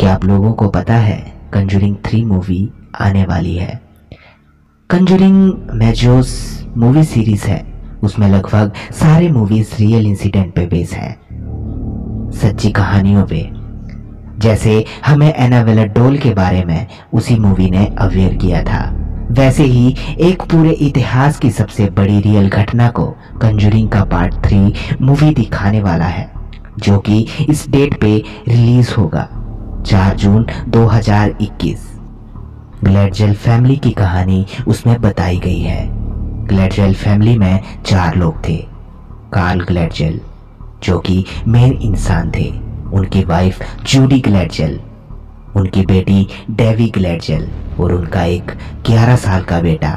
क्या आप लोगों को पता है कंजूरिंग 3 मूवी आने वाली है। कंजूरिंग में जो मूवी सीरीज है उसमें लगभग सारे मूवीज रियल इंसिडेंट पे बेस हैं, सच्ची कहानियों पे। जैसे हमें एनाबेला डॉल के बारे में उसी मूवी ने अवेयर किया था, वैसे ही एक पूरे इतिहास की सबसे बड़ी रियल घटना को कंजूरिंग का पार्ट 3 मूवी दिखाने वाला है, जो कि इस डेट पे रिलीज होगा 4 जून 2021। ग्लैडवेल फैमिली की कहानी उसमें बताई गई है। ग्लैडवेल फैमिली में 4 लोग थे। कार्ल ग्लैडवेल जो कि मेन इंसान थे, उनकी वाइफ जूडी ग्लैडवेल, उनकी बेटी डेवी ग्लैडवेल और उनका एक 11 साल का बेटा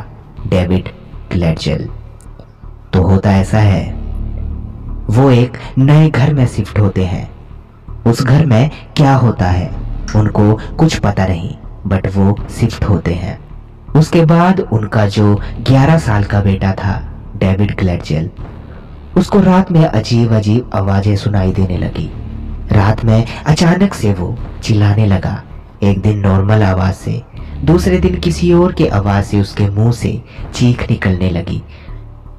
डेविड ग्लैडवेल। तो होता ऐसा है, वो एक नए घर में शिफ्ट होते हैं। उस घर में क्या होता है उनको कुछ पता नहीं, बट वो शिफ्ट होते हैं। उसके बाद उनका जो 11 साल का बेटा था डेविड ग्लैडवेल, उसको रात में अजीब अजीब आवाजें सुनाई देने लगी। रात में अचानक से वो चिल्लाने लगा, एक दिन नॉर्मल आवाज से, दूसरे दिन किसी और के आवाज से उसके मुंह से चीख निकलने लगी।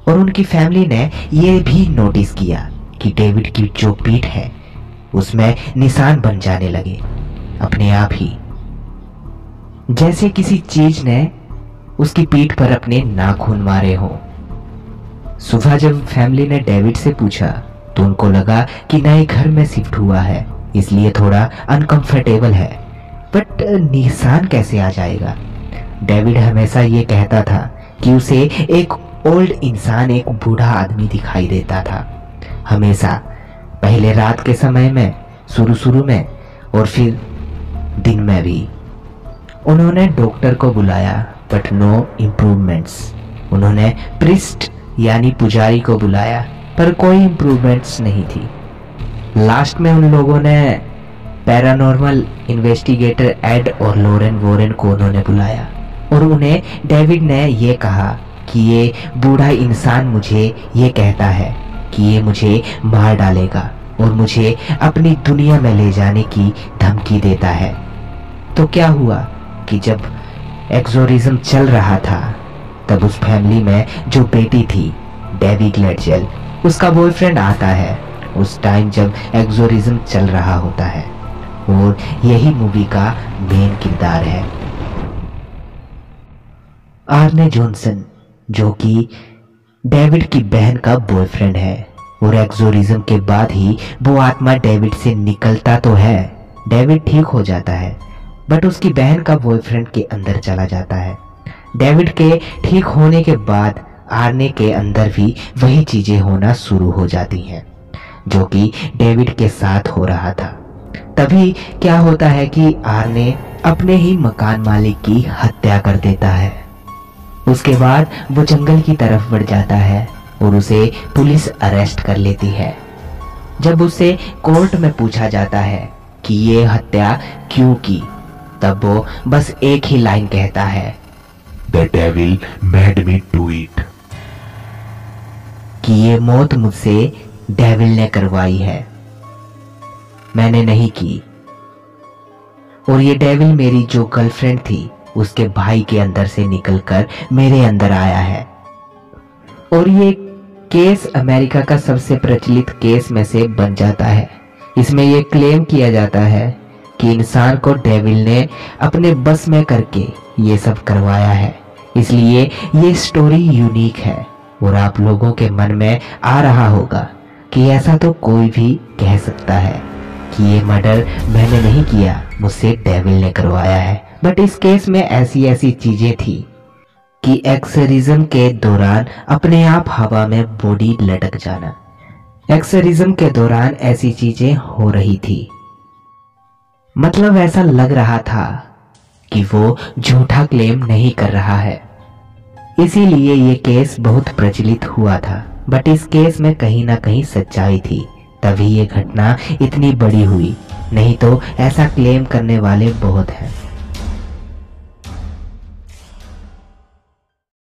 और उनकी फैमिली ने ये भी नोटिस किया कि डेविड की जो पीठ है उसमें निशान बन जाने लगे अपने आप ही, जैसे किसी चीज ने उसकी पीठ पर अपने नाखून मारे हो। सुबह जब फैमिली ने डेविड से पूछा तो उनको लगा कि नए घर में शिफ्ट हुआ है, इसलिए थोड़ा अनकंफर्टेबल है, बट निशान कैसे आ जाएगा। डेविड हमेशा ये कहता था कि उसे एक ओल्ड इंसान, एक बूढ़ा आदमी दिखाई देता था हमेशा, पहले रात के समय में, शुरू में और फिर दिन में भी। उन्होंने डॉक्टर को बुलाया बट नो इम्प्रूवमेंट्स। उन्होंने प्रिस्ट यानी पुजारी को बुलाया पर कोई इम्प्रूवमेंट्स नहीं थी। लास्ट में उन लोगों ने पैरानॉर्मल इन्वेस्टिगेटर एड और लोरेन वॉरेन को उन्होंने बुलाया और उन्हें डेविड ने ये कहा कि ये बूढ़ा इंसान मुझे ये कहता है कि ये मुझे मार डालेगा और मुझे अपनी दुनिया में ले जाने की धमकी देता है। तो क्या हुआ कि जब एक्सोरिज्म चल रहा था तब उस फैमिली में जो बेटी थी डेवी ग्लैडवेल, उसका बॉयफ्रेंड आता है उस टाइम जब एक्सोरिज्म चल रहा होता है, और यही मूवी का मेन किरदार है। आर्ने जॉनसन जो कि डेविड की बहन का बॉयफ्रेंड है, और एक्सोरिज्म के बाद ही वो आत्मा डेविड से निकलता तो है, डेविड ठीक हो जाता है, बट उसकी बहन का बॉयफ्रेंड के अंदर चला जाता है। डेविड के ठीक होने के बाद आर्ने के अंदर भी वही चीजें होना शुरू हो जाती हैं जो कि डेविड के साथ हो रहा था। तभी क्या होता है कि आर्ने अपने ही मकान मालिक की हत्या कर देता है। उसके बाद वो जंगल की तरफ बढ़ जाता है और उसे पुलिस अरेस्ट कर लेती है। जब उसे कोर्ट में पूछा जाता है कि ये हत्या क्यों की, तब वो बस एक ही लाइन कहता है, The devil made me do it. कि ये मौत मुझसे डेविल ने करवाई है, मैंने नहीं की। और ये डेविल मेरी जो गर्लफ्रेंड थी उसके भाई के अंदर से निकलकर मेरे अंदर आया है। और ये केस अमेरिका का सबसे प्रचलित केस में से बन जाता है। इसमें ये क्लेम किया जाता है कि इंसान को डेविल ने अपने बस में करके ये सब करवाया है, इसलिए ये स्टोरी यूनिक है। और आप लोगों के मन में आ रहा होगा कि ऐसा तो कोई भी कह सकता है कि ये मर्डर मैंने नहीं किया, मुझसे डेविल ने करवाया है। बट इस केस में ऐसी चीजें थी कि एक्सोरिज्म के दौरान अपने आप हवा में बॉडी लटक जाना, एक्सोरिज्म के दौरान ऐसी चीजें हो रही थी। मतलब ऐसा लग रहा था कि वो झूठा क्लेम नहीं कर रहा है, इसीलिए ये केस बहुत प्रचलित हुआ था। बट इस केस में कहीं ना कहीं सच्चाई थी, तभी ये घटना इतनी बड़ी हुई, नहीं तो ऐसा क्लेम करने वाले बहुत हैं।